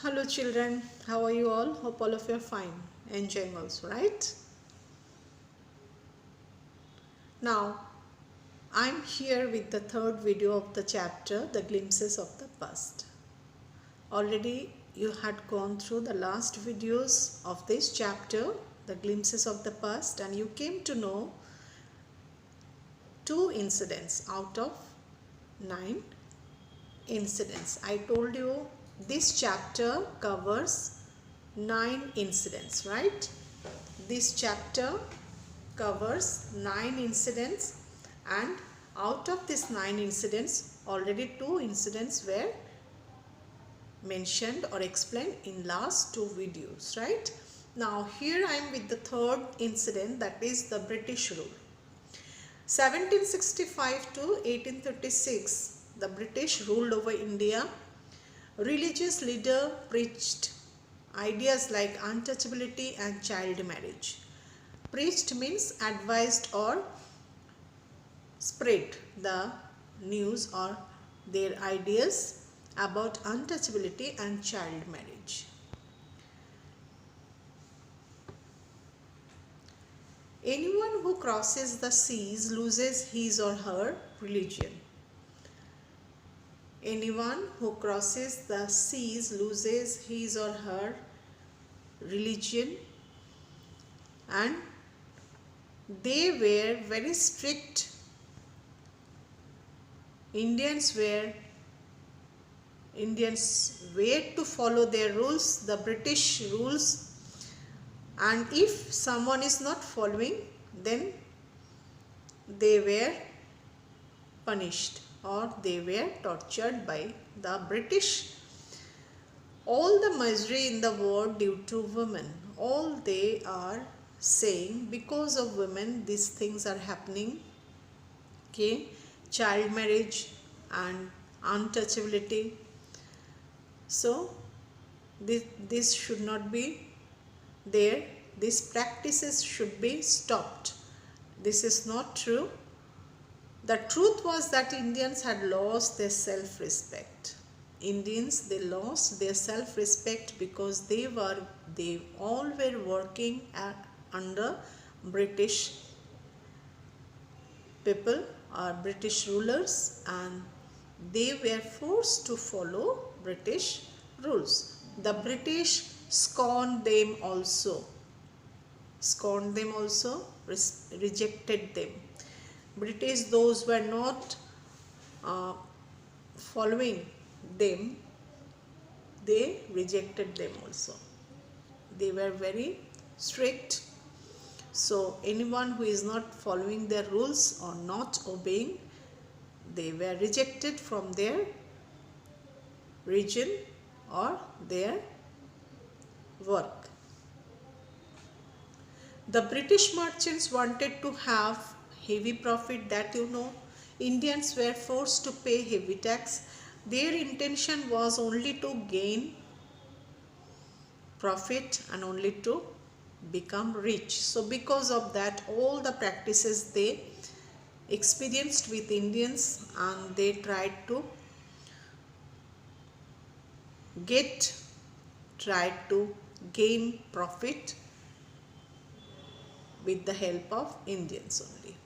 Hello children, how are you all? Hope all of you are fine, enjoying also, right? Now, I'm here with the third video of the chapter, The Glimpses of the Past. Already you had gone through the last videos of this chapter, The Glimpses of the Past, and you came to know two incidents out of 9 incidents. I told you this chapter covers 9 incidents, right? This chapter covers 9 incidents, and out of these 9 incidents, already 2 incidents were mentioned or explained in last 2 videos, right? Now here I am with the third incident, that is the British rule. 1765 to 1836, the British ruled over India. Religious leader preached ideas like untouchability and child marriage. Preached means advised or spread the news or their ideas about untouchability and child marriage. Anyone who crosses the seas loses his or her religion. Anyone who crosses the seas loses his or her religion, and they were very strict. Indians were to follow their rules, the British rules, and if someone is not following, then they were punished or they were tortured by the British. All the misery in the world due to women, all they are saying, because of women these things are happening. Okay, child marriage and untouchability. So this should not be there. These practices should be stopped. This is not true. The truth was that Indians had lost their self-respect. Indians, they lost their self-respect because they all were working under British people or British rulers, and they were forced to follow British rules. The British scorned them also, rejected them. British, those were not following them, they rejected them also. They were very strict. So anyone who is not following their rules or not obeying, they were rejected from their region or their work. The British merchants wanted to have heavy profit, that you know. Indians were forced to pay heavy tax. Their intention was only to gain profit and only to become rich. So because of that, all the practices they experienced with Indians, and they tried to gain profit with the help of Indians only.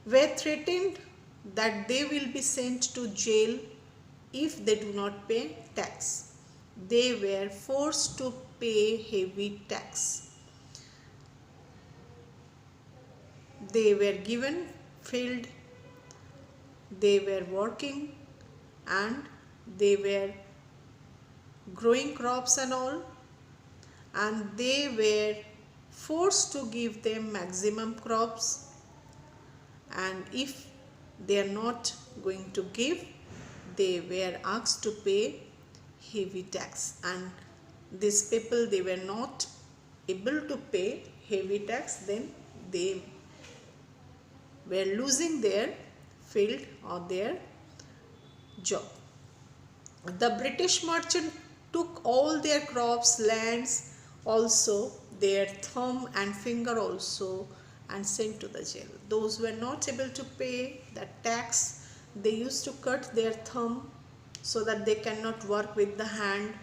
Were threatened that they will be sent to jail if they do not pay tax. They were forced to pay heavy tax. They were given field, they were working, and they were growing crops and all, and they were forced to give them maximum crops, and if they are not going to give, they were asked to pay heavy tax. And these people, they were not able to pay heavy tax, then they were losing their field or their job. The British merchant took all their crops, lands, also their thumb and finger also, and sent to the jail. Those who were not able to pay the tax, they used to cut their thumb so that they cannot work with the hand,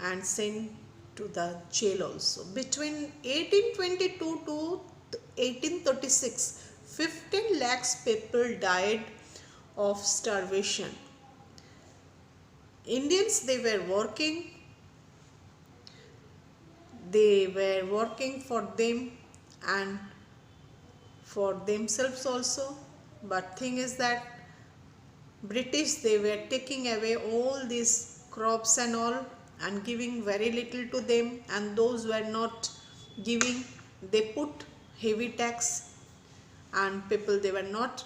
and sent to the jail also. Between 1822 to 1836, 15 lakhs people died of starvation. Indians, they were working for them and for themselves also, but thing is that British, they were taking away all these crops and all and giving very little to them, and those were not giving, they put heavy tax, and people, they were not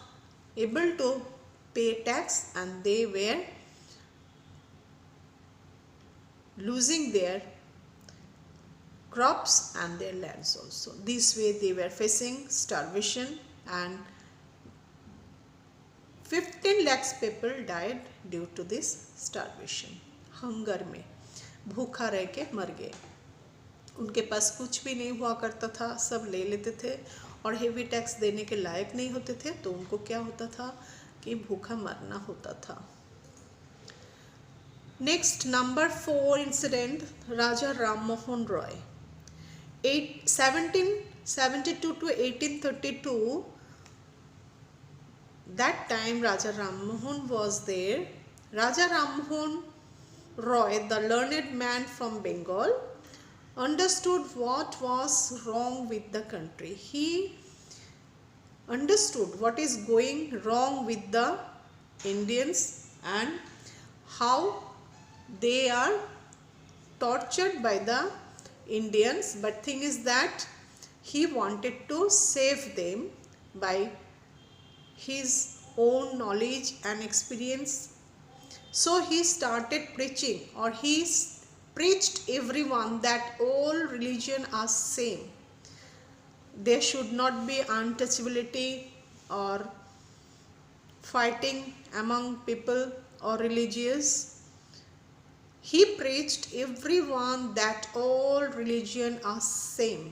able to pay tax, and they were losing their crops and their lands also. This way they were facing starvation, and 15 lakhs people died due to this starvation. Hunger में भूखा रह के मर गए. उनके पास कुछ भी नहीं हुआ करता था, सब ले लेते थे और हेवी टैक्स देने के लायक नहीं होते थे, तो उनको क्या होता था कि भूखा मरना होता था. Next, number 4 incident, Raja Ram Mohan Roy. 1772 to 1832, that time Raja Ram Mohan was there. Raja Ram Mohan Roy, the learned man from Bengal, understood what was wrong with the country. He understood what is going wrong with the Indians and how they are tortured by the Indians, but thing is that he wanted to save them by his own knowledge and experience. So he started preaching, or he preached everyone that all religion are same. There should not be untouchability or fighting among people or religious. He preached everyone that all religion are same.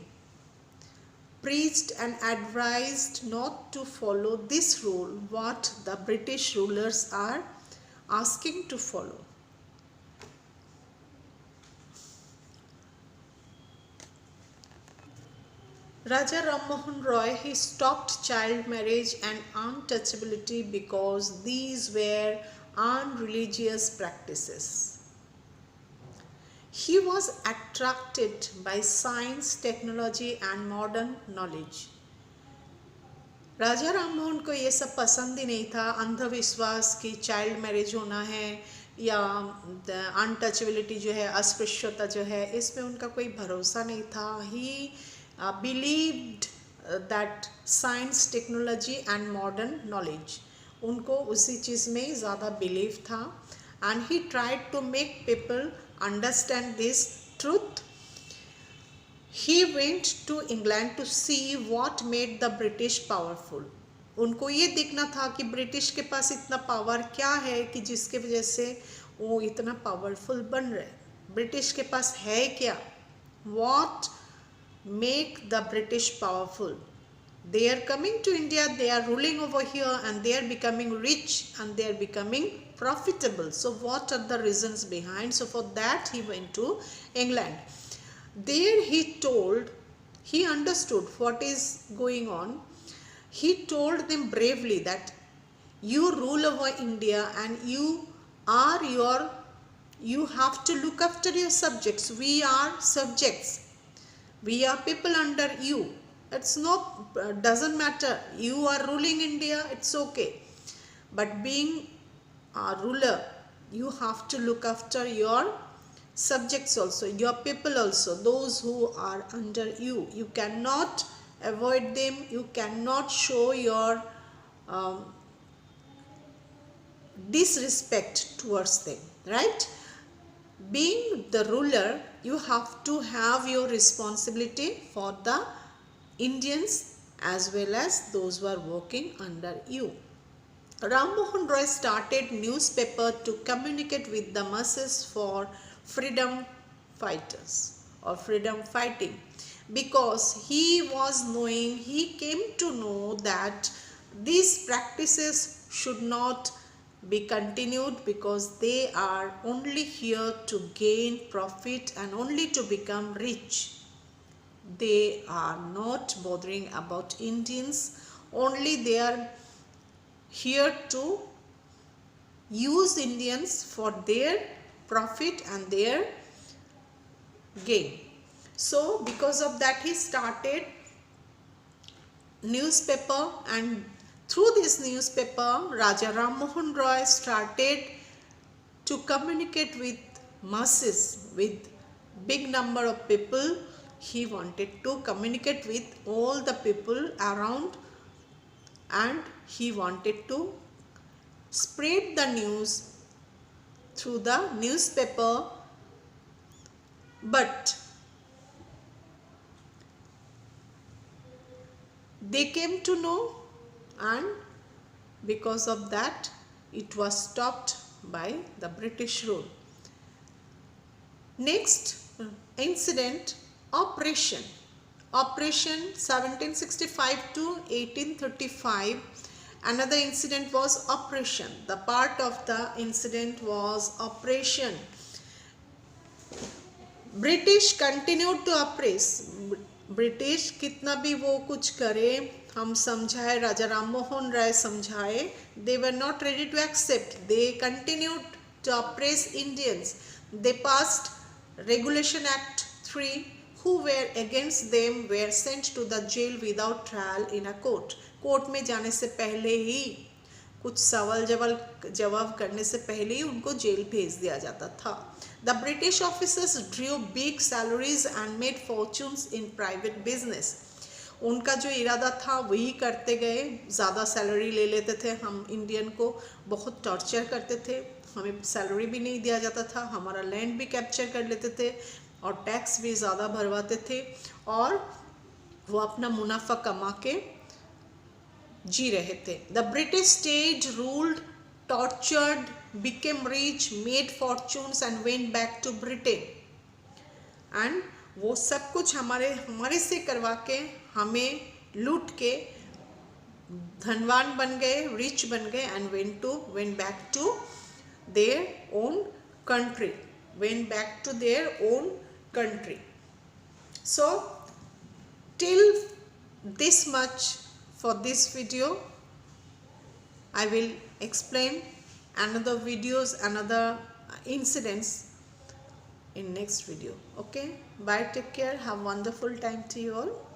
Preached and advised not to follow this rule what the British rulers are asking to follow. Raja Ram Mohan Roy, he stopped child marriage and untouchability because these were unreligious practices. He was attracted by science, technology and modern knowledge. राजा राम मोहन को ये सब पसंद ही नहीं था, अंधविश्वास कि child marriage होना है या अनटचेबिलिटी जो है, अस्पृश्यता जो है, इसमें उनका कोई भरोसा नहीं था. He believed that science, technology and modern knowledge, उनको उसी चीज़ में ज़्यादा बिलीव था. And he tried to make people understand this truth. He went to England to see what made the British powerful. उनको ये देखना था कि ब्रिटिश के पास इतना पावर क्या है कि जिसके वजह से वो इतना पावरफुल बन रहे. ब्रिटिश के पास है क्या? What make the British powerful? They are coming to India, they are ruling over here and they are becoming rich and they are becoming profitable. So what are the reasons behind? So for that he went to England. There he understood what is going on. He told them bravely that you rule over India and you have to look after your subjects. We are subjects. We are people under you. It's doesn't matter. You are ruling India, it's okay. But being a ruler, you have to look after your subjects also, your people also, those who are under you. You cannot avoid them. You cannot show your disrespect towards them, right? Being the ruler, you have to have your responsibility for the Indians as well as those who are working under you. Ram Mohan Roy started newspaper to communicate with the masses for freedom fighters or freedom fighting, because he came to know that these practices should not be continued, because they are only here to gain profit and only to become rich. They are not bothering about Indians, only they are here to use Indians for their profit and their gain. So because of that he started newspaper, and through this newspaper Raja Ram Mohan Roy started to communicate with masses, with big number of people. He wanted to communicate with all the people around, and he wanted to spread the news through the newspaper. But they came to know, and because of that it was stopped by the British rule. Next incident, Operation 1765 to 1835. Another incident was Operation. The part of the incident was Operation. British continued to oppress. British कितना भी वो कुछ करे, हम समझाए, राजा राम मोहन राय समझाए, they were not ready to accept. They continued to oppress Indians. They passed Regulation Act 3. Who were against them were sent to the jail without trial in a court. Court में जाने से पहले ही, कुछ सवाल जवाब करने से पहले ही उनको जेल भेज दिया जाता था. The British officers drew big salaries and made fortunes in private business. उनका जो इरादा था वही करते गए, ज़्यादा सैलरी ले लेते थे, हम इंडियन को बहुत टॉर्चर करते थे, हमें सैलरी भी नहीं दिया जाता था, हमारा लैंड भी कैप्चर कर लेते थे और टैक्स भी ज़्यादा भरवाते थे, और वो अपना मुनाफा कमा के जी रहे थे. The British state ruled, tortured, became rich, made fortunes and went back to Britain. And वो सब कुछ हमारे से करवा के, हमें लूट के धनवान बन गए, रिच बन गए, and went back to their own country. So till this much for this video. I will explain another videos, another incidents in next video. Okay, bye, take care, have wonderful time to you all.